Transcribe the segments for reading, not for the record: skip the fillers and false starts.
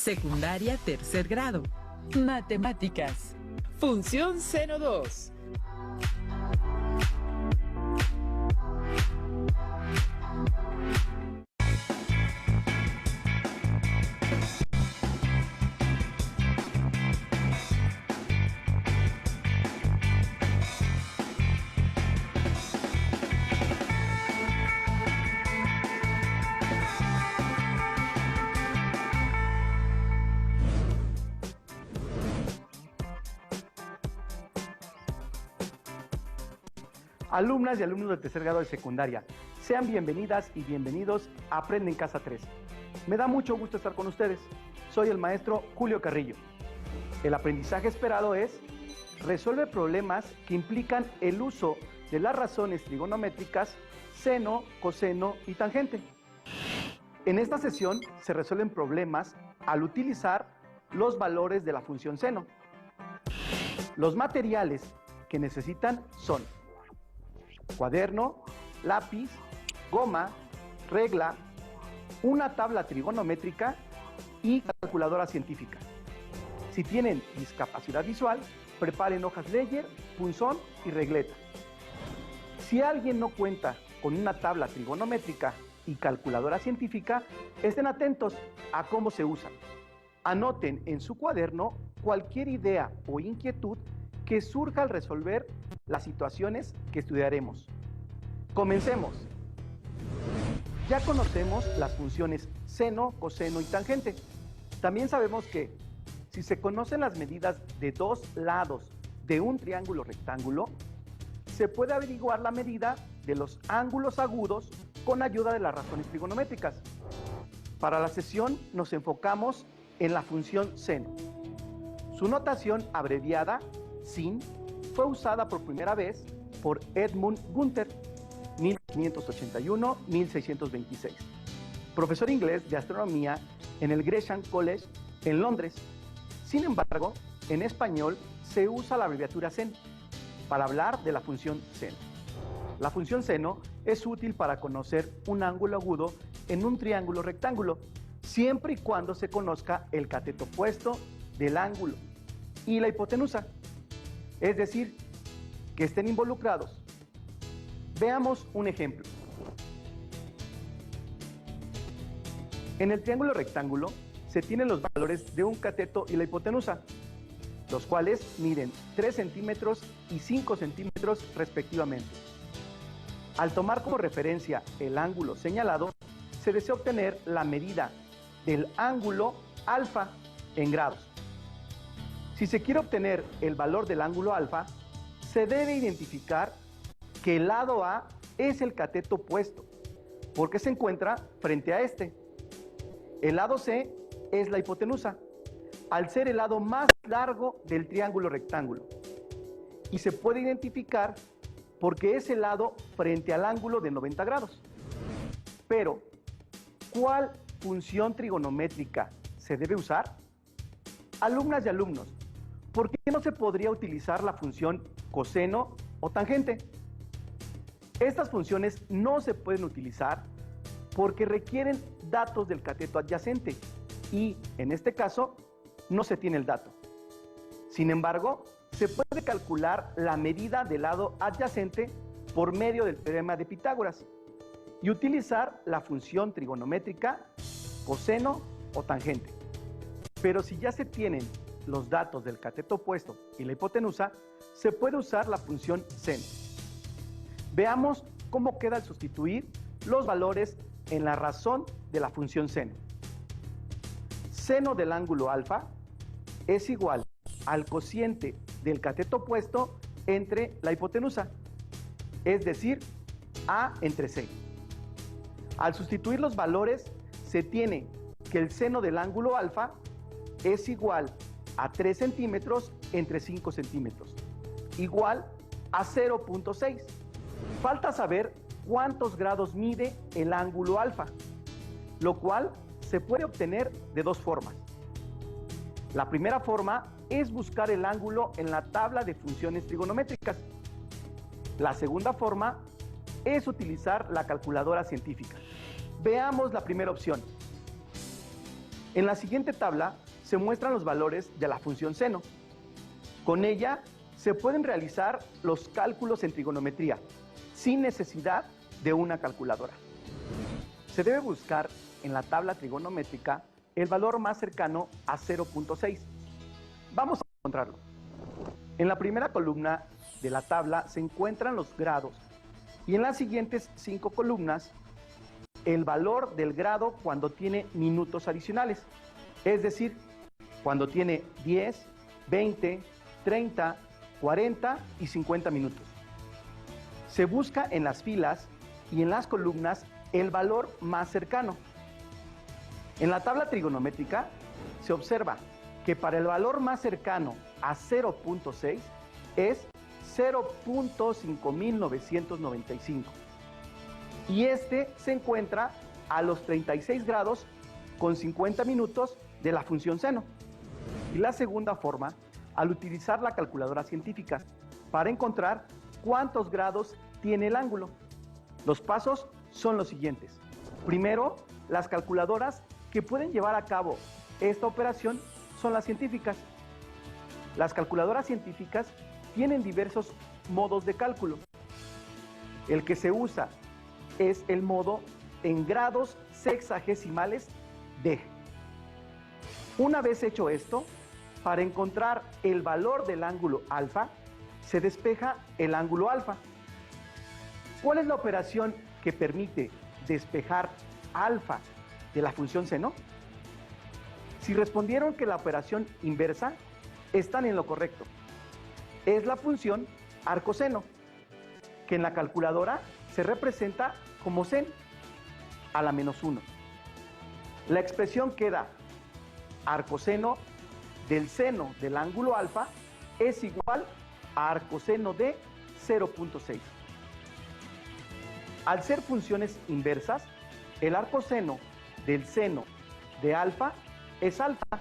Secundaria tercer grado. Matemáticas. Función seno 2. Alumnas y alumnos del tercer grado de secundaria, sean bienvenidas y bienvenidos a Aprende en Casa 3. Me da mucho gusto estar con ustedes. Soy el maestro Julio Carrillo. El aprendizaje esperado es: resuelve problemas que implican el uso de las razones trigonométricas seno, coseno y tangente. En esta sesión se resuelven problemas al utilizar los valores de la función seno. Los materiales que necesitan son cuaderno, lápiz, goma, regla, una tabla trigonométrica y calculadora científica. Si tienen discapacidad visual, preparen hojas Ledger, punzón y regleta. Si alguien no cuenta con una tabla trigonométrica y calculadora científica, estén atentos a cómo se usan. Anoten en su cuaderno cualquier idea o inquietud que surja al resolver las situaciones que estudiaremos. Comencemos. Ya conocemos las funciones seno, coseno y tangente. También sabemos que si se conocen las medidas de dos lados de un triángulo rectángulo, se puede averiguar la medida de los ángulos agudos con ayuda de las razones trigonométricas. Para la sesión nos enfocamos en la función seno. Su notación abreviada, sin, fue usada por primera vez por Edmund Gunther, 1581-1626, profesor inglés de astronomía en el Gresham College en Londres. Sin embargo, en español se usa la abreviatura sen para hablar de la función seno. La función seno es útil para conocer un ángulo agudo en un triángulo rectángulo, siempre y cuando se conozca el cateto opuesto del ángulo y la hipotenusa, es decir, que estén involucrados. Veamos un ejemplo. En el triángulo rectángulo se tienen los valores de un cateto y la hipotenusa, los cuales miden 3 centímetros y 5 centímetros respectivamente. Al tomar como referencia el ángulo señalado, se desea obtener la medida del ángulo alfa en grados. Si se quiere obtener el valor del ángulo alfa, se debe identificar que el lado A es el cateto opuesto, porque se encuentra frente a este. El lado C es la hipotenusa, al ser el lado más largo del triángulo rectángulo. Y se puede identificar porque es el lado frente al ángulo de 90 grados. Pero, ¿cuál función trigonométrica se debe usar? Alumnas y alumnos, ¿por qué no se podría utilizar la función coseno o tangente? Estas funciones no se pueden utilizar porque requieren datos del cateto adyacente y, en este caso, no se tiene el dato. Sin embargo, se puede calcular la medida del lado adyacente por medio del teorema de Pitágoras y utilizar la función trigonométrica coseno o tangente. Pero si ya se tienen los datos del cateto opuesto y la hipotenusa, se puede usar la función seno. Veamos cómo queda al sustituir los valores en la razón de la función seno. Seno del ángulo alfa es igual al cociente del cateto opuesto entre la hipotenusa, es decir, A entre C. Al sustituir los valores, se tiene que el seno del ángulo alfa es igual a 3 centímetros entre 5 centímetros, igual a 0.6. Falta saber cuántos grados mide el ángulo alfa, lo cual se puede obtener de dos formas. La primera forma es buscar el ángulo en la tabla de funciones trigonométricas. La segunda forma es utilizar la calculadora científica. Veamos la primera opción. En la siguiente tabla se muestran los valores de la función seno. Con ella se pueden realizar los cálculos en trigonometría sin necesidad de una calculadora. Se debe buscar en la tabla trigonométrica el valor más cercano a 0.6. Vamos a encontrarlo. En la primera columna de la tabla se encuentran los grados y en las siguientes 5 columnas el valor del grado cuando tiene minutos adicionales, es decir, cuando tiene 10, 20, 30, 40 y 50 minutos. Se busca en las filas y en las columnas el valor más cercano. En la tabla trigonométrica se observa que para el valor más cercano a 0.6 es 0.5995 y este se encuentra a los 36 grados con 50 minutos de la función seno. Y la segunda forma, al utilizar la calculadora científica para encontrar cuántos grados tiene el ángulo. Los pasos son los siguientes. Primero, las calculadoras que pueden llevar a cabo esta operación son las científicas. Las calculadoras científicas tienen diversos modos de cálculo. El que se usa es el modo en grados sexagesimales D. Una vez hecho esto, para encontrar el valor del ángulo alfa, se despeja el ángulo alfa. ¿Cuál es la operación que permite despejar alfa de la función seno? Si respondieron que la operación inversa, están en lo correcto. Es la función arcoseno, que en la calculadora se representa como sen a la menos 1. La expresión queda arcoseno del seno del ángulo alfa es igual a arcoseno de 0.6. Al ser funciones inversas, el arcoseno del seno de alfa es alfa.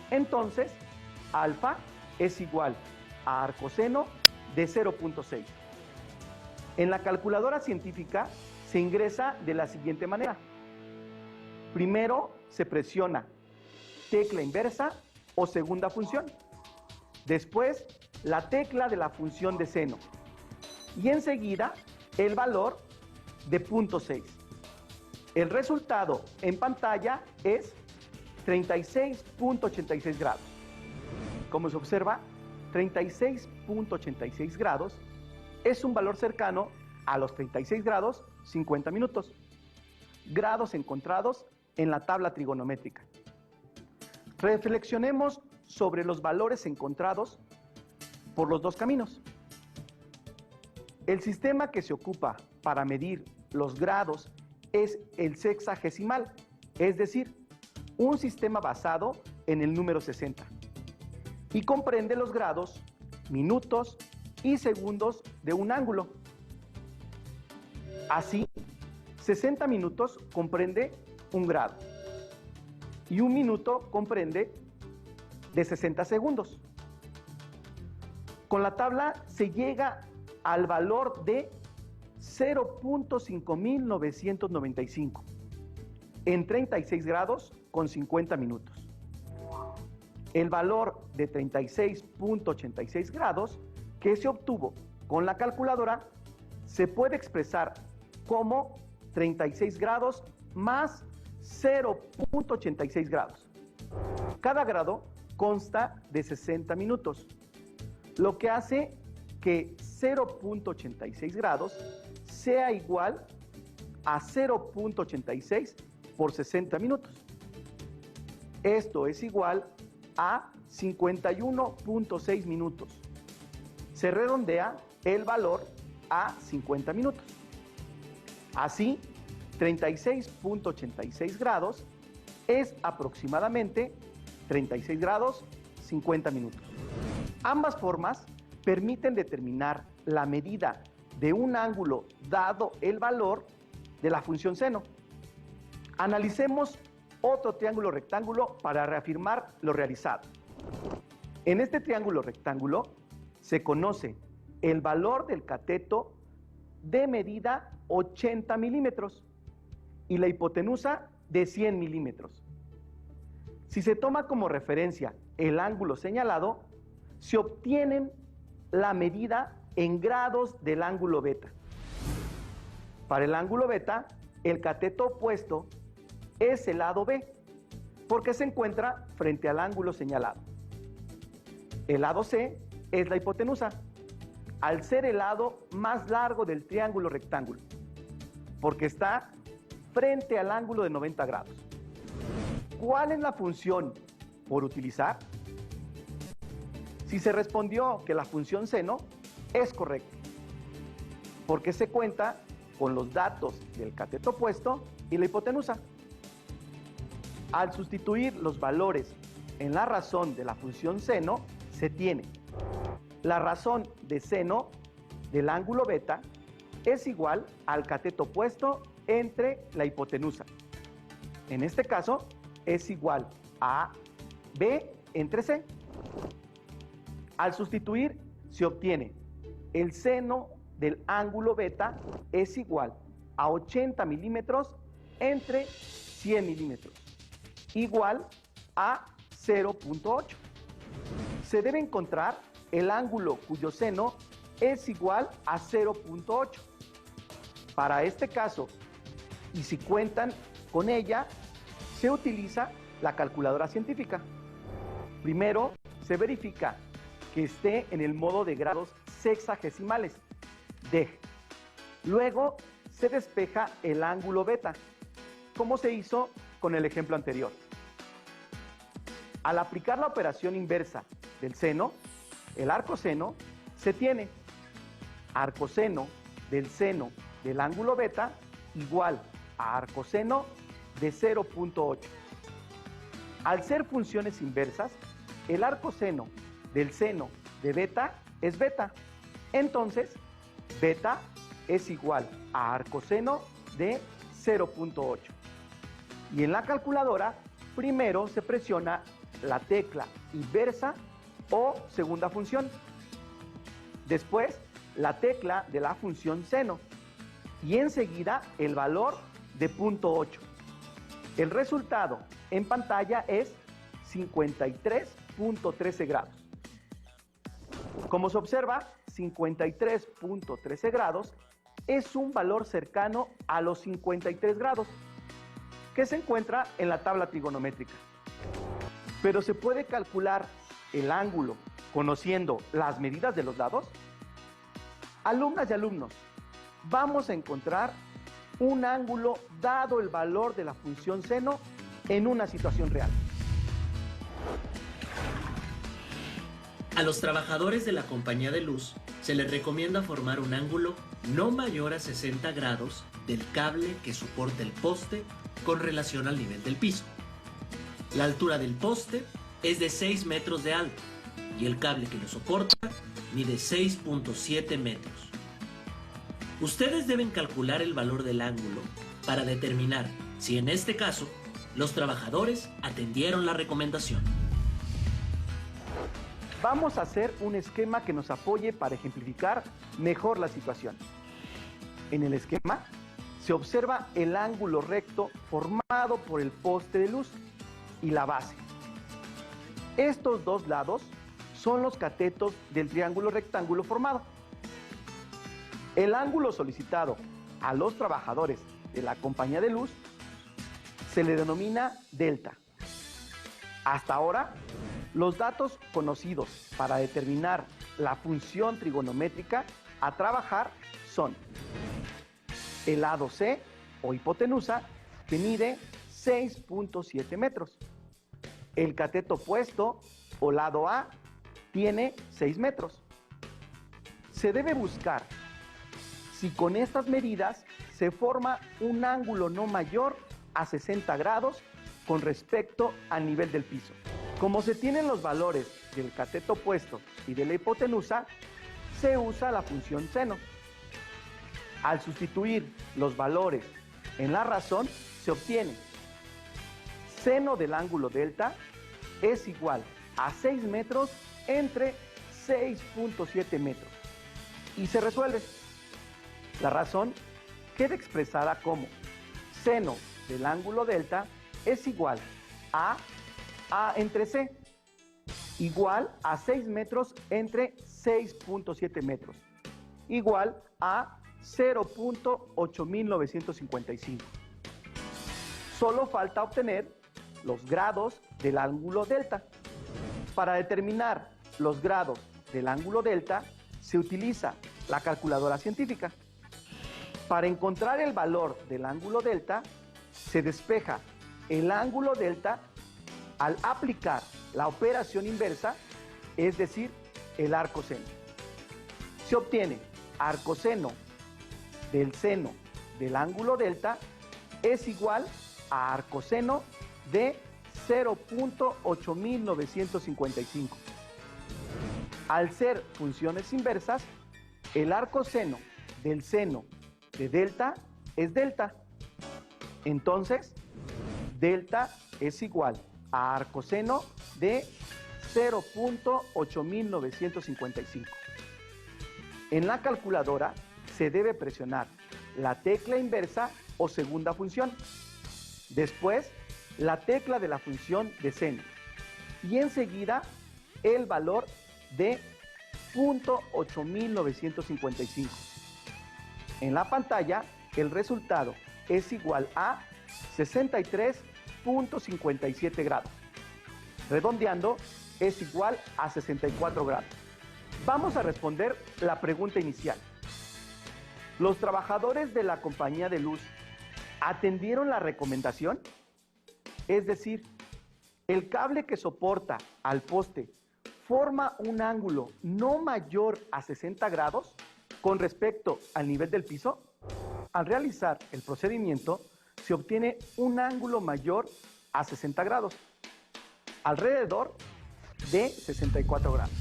Entonces, alfa es igual a arcoseno de 0.6. En la calculadora científica se ingresa de la siguiente manera. Primero se presiona tecla inversa o segunda función. Después, la tecla de la función de seno. Y enseguida, el valor de 0.6. El resultado en pantalla es 36.86 grados. Como se observa, 36.86 grados es un valor cercano a los 36 grados 50 minutos. Grados encontrados en la tabla trigonométrica. Reflexionemos sobre los valores encontrados por los dos caminos. El sistema que se ocupa para medir los grados es el sexagesimal, es decir, un sistema basado en el número 60 y comprende los grados, minutos y segundos de un ángulo. Así, 60 minutos comprende un grado y un minuto comprende de 60 segundos. Con la tabla se llega al valor de 0.5995 en 36 grados con 50 minutos. El valor de 36.86 grados que se obtuvo con la calculadora se puede expresar como 36 grados más 0.86 grados. Cada grado consta de 60 minutos, lo que hace que 0.86 grados sea igual a 0.86 por 60 minutos. Esto es igual a 51.6 minutos. Se redondea el valor a 50 minutos. Así, 36.86 grados es aproximadamente 36 grados 50 minutos. Ambas formas permiten determinar la medida de un ángulo dado el valor de la función seno. Analicemos otro triángulo rectángulo para reafirmar lo realizado. En este triángulo rectángulo se conoce el valor del cateto de medida 80 milímetros y la hipotenusa de 100 milímetros. Si se toma como referencia el ángulo señalado, se obtienen la medida en grados del ángulo beta. Para el ángulo beta, el cateto opuesto es el lado B, porque se encuentra frente al ángulo señalado. El lado C es la hipotenusa, al ser el lado más largo del triángulo rectángulo, porque está frente al ángulo de 90 grados. ¿Cuál es la función por utilizar? Si se respondió que la función seno, es correcto, porque se cuenta con los datos del cateto opuesto y la hipotenusa. Al sustituir los valores en la razón de la función seno, se tiene la razón de seno del ángulo beta es igual al cateto opuesto entre la hipotenusa. En este caso, es igual a B entre C. Al sustituir, se obtiene el seno del ángulo beta es igual a 80 milímetros entre 100 milímetros, igual a 0.8. Se debe encontrar el ángulo cuyo seno es igual a 0.8. Para este caso, y si cuentan con ella, se utiliza la calculadora científica. Primero, se verifica que esté en el modo de grados sexagesimales, D. Luego, se despeja el ángulo beta, como se hizo con el ejemplo anterior. Al aplicar la operación inversa del seno, el arcoseno, se tiene arcoseno del ángulo beta igual a arcoseno de 0.8. Al ser funciones inversas, el arcoseno del seno de beta es beta. Entonces, beta es igual a arcoseno de 0.8. Y en la calculadora, primero se presiona la tecla inversa o segunda función. Después, la tecla de la función seno. Y enseguida, el valor de 0.8. El resultado en pantalla es 53.13 grados. Como se observa, 53.13 grados es un valor cercano a los 53 grados, que se encuentra en la tabla trigonométrica. Pero ¿se puede calcular el ángulo conociendo las medidas de los lados? Alumnas y alumnos, vamos a encontrar un ángulo dado el valor de la función seno en una situación real. A los trabajadores de la compañía de luz se les recomienda formar un ángulo no mayor a 60 grados del cable que soporta el poste con relación al nivel del piso. La altura del poste es de 6 metros de alto y el cable que lo soporta mide 6.7 metros. Ustedes deben calcular el valor del ángulo para determinar si en este caso los trabajadores atendieron la recomendación. Vamos a hacer un esquema que nos apoye para ejemplificar mejor la situación. En el esquema se observa el ángulo recto formado por el poste de luz y la base. Estos dos lados son los catetos del triángulo rectángulo formado. El ángulo solicitado a los trabajadores de la compañía de luz se le denomina delta. Hasta ahora, los datos conocidos para determinar la función trigonométrica a trabajar son el lado C o hipotenusa, que mide 6.7 metros. El cateto opuesto o lado A tiene 6 metros. Se debe buscar si con estas medidas se forma un ángulo no mayor a 60 grados con respecto al nivel del piso. Como se tienen los valores del cateto opuesto y de la hipotenusa, se usa la función seno. Al sustituir los valores en la razón, se obtiene seno del ángulo delta es igual a 6 metros entre 6.7 metros. Y se resuelve. La razón queda expresada como seno del ángulo delta es igual a A entre C, igual a 6 metros entre 6.7 metros, igual a 0.8955. Solo falta obtener los grados del ángulo delta. Para determinar los grados del ángulo delta, se utiliza la calculadora científica. Para encontrar el valor del ángulo delta, se despeja el ángulo delta al aplicar la operación inversa, es decir, el arcoseno. Se obtiene arcoseno del seno del ángulo delta es igual a arcoseno de 0.8955. Al ser funciones inversas, el arcoseno del seno de delta es delta. Entonces, delta es igual a arcoseno de 0.8955. En la calculadora se debe presionar la tecla inversa o segunda función, después la tecla de la función de seno y enseguida el valor de 0.8955. En la pantalla el resultado es igual a 63.57 grados. Redondeando es igual a 64 grados. Vamos a responder la pregunta inicial. ¿Los trabajadores de la compañía de luz atendieron la recomendación? Es decir, el cable que soporta al poste forma un ángulo no mayor a 60 grados con respecto al nivel del piso. Al realizar el procedimiento, se obtiene un ángulo mayor a 60 grados, alrededor de 64 grados.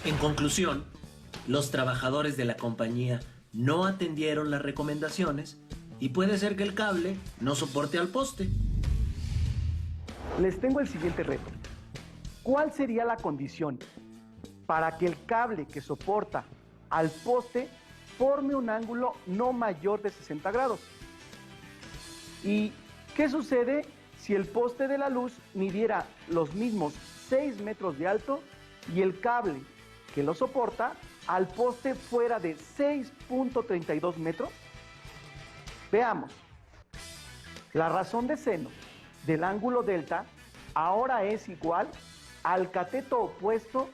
En conclusión, los trabajadores de la compañía no atendieron las recomendaciones y puede ser que el cable no soporte al poste. Les tengo el siguiente reto. ¿Cuál sería la condición para que el cable que soporta al poste forme un ángulo no mayor de 60 grados? ¿Y qué sucede si el poste de la luz midiera los mismos 6 metros de alto y el cable que lo soporta al poste fuera de 6.32 metros? Veamos. La razón de seno del ángulo delta ahora es igual al cateto opuesto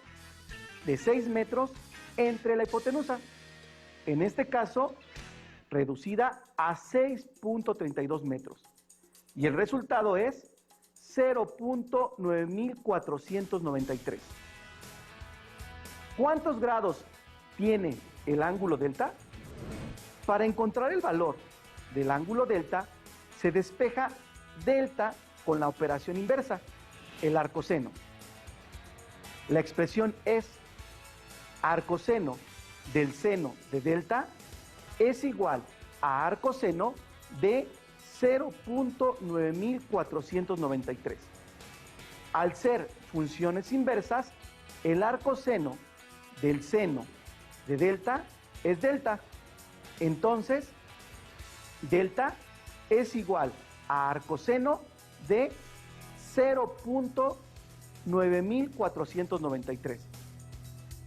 de 6 metros entre la hipotenusa, en este caso reducida a 6.32 metros. Y el resultado es 0.9493. ¿Cuántos grados tiene el ángulo delta? Para encontrar el valor del ángulo delta, se despeja delta con la operación inversa, el arcoseno. La expresión es arcoseno del seno de delta es igual a arcoseno de 0.9493. Al ser funciones inversas, el arcoseno del seno de delta es delta. Entonces, delta es igual a arcoseno de 0.9493.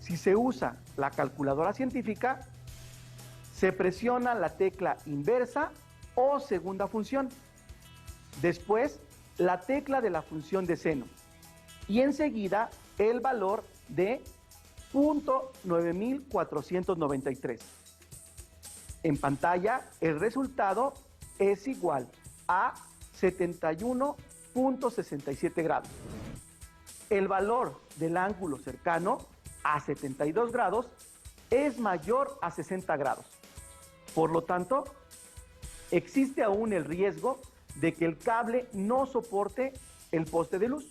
Si se usa la calculadora científica, se presiona la tecla inversa o segunda función, después la tecla de la función de seno y enseguida el valor de 0.9493. En pantalla el resultado es igual a 71.67 grados. El valor del ángulo cercano a 72 grados es mayor a 60 grados. Por lo tanto, existe aún el riesgo de que el cable no soporte el poste de luz.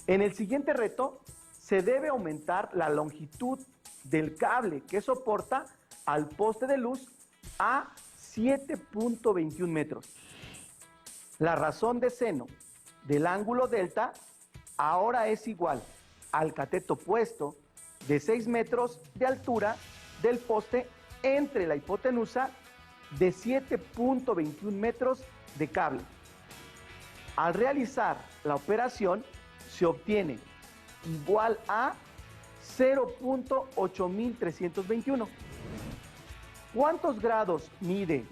En el siguiente reto, se debe aumentar la longitud del cable que soporta al poste de luz a 7.21 metros. La razón de seno del ángulo delta ahora es igual al cateto opuesto de 6 metros de altura del poste entre la hipotenusa de 7.21 metros de cable. Al realizar la operación, se obtiene igual a 0.8321. ¿Cuántos grados mide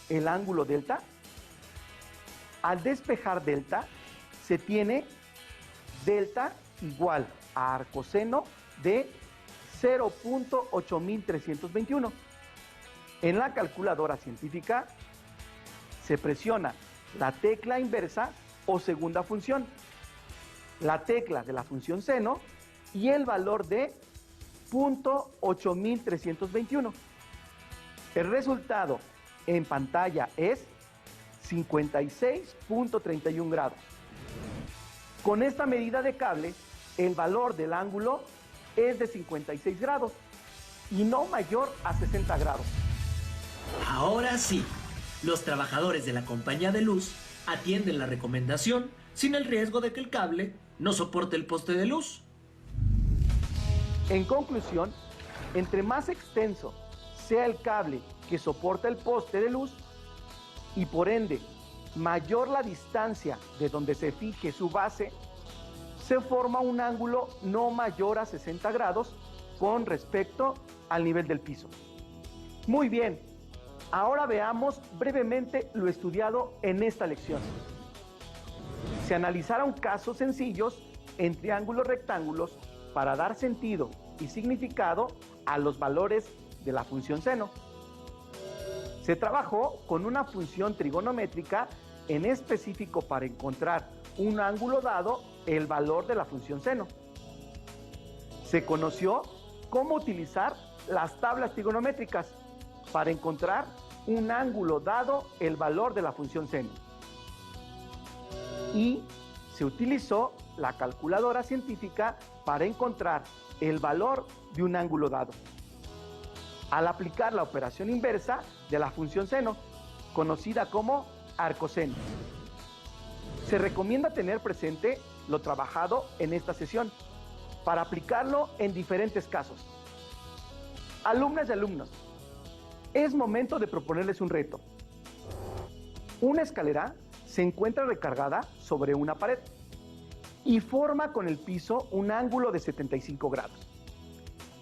el ángulo delta? Al despejar delta, se tiene delta igual a arcoseno de 0.8321. En la calculadora científica se presiona la tecla inversa o segunda función, la tecla de la función seno y el valor de 0.8321. El resultado en pantalla es 56.31 grados. Con esta medida de cable, el valor del ángulo es de 56 grados y no mayor a 60 grados. Ahora sí, los trabajadores de la compañía de luz atienden la recomendación sin el riesgo de que el cable no soporte el poste de luz. En conclusión, entre más extenso sea el cable que soporta el poste de luz y por ende mayor la distancia de donde se fije su base, se forma un ángulo no mayor a 60 grados con respecto al nivel del piso. Muy bien, ahora veamos brevemente lo estudiado en esta lección. Se analizaron casos sencillos en triángulos rectángulos para dar sentido y significado a los valores de la función seno. Se trabajó con una función trigonométrica en específico para encontrar un ángulo dado el valor de la función seno. Se conoció cómo utilizar las tablas trigonométricas para encontrar un ángulo dado el valor de la función seno. Y se utilizó la calculadora científica para encontrar el valor de un ángulo dado. Al aplicar la operación inversa de la función seno, conocida como arcoseno. Se recomienda tener presente lo trabajado en esta sesión para aplicarlo en diferentes casos. Alumnas y alumnos, es momento de proponerles un reto. Una escalera se encuentra recargada sobre una pared y forma con el piso un ángulo de 75 grados.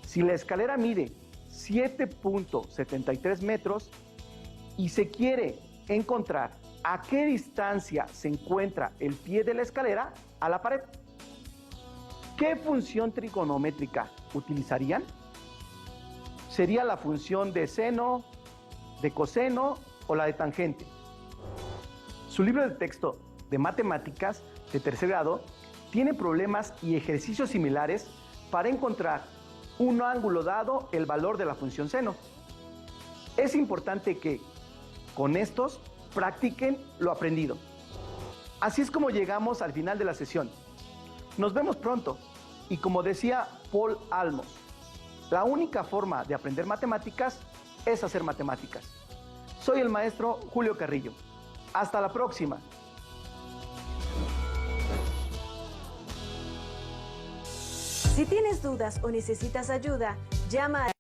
Si la escalera mide 7.73 metros y se quiere encontrar a qué distancia se encuentra el pie de la escalera a la pared, ¿qué función trigonométrica utilizarían? ¿Sería la función de seno, de coseno o la de tangente? Su libro de texto de matemáticas de tercer grado tiene problemas y ejercicios similares para encontrar un ángulo dado el valor de la función seno. Es importante que con estos practiquen lo aprendido. Así es como llegamos al final de la sesión. Nos vemos pronto y como decía Paul Almos, la única forma de aprender matemáticas es hacer matemáticas. Soy el maestro Julio Carrillo. Hasta la próxima. Si tienes dudas o necesitas ayuda, llama a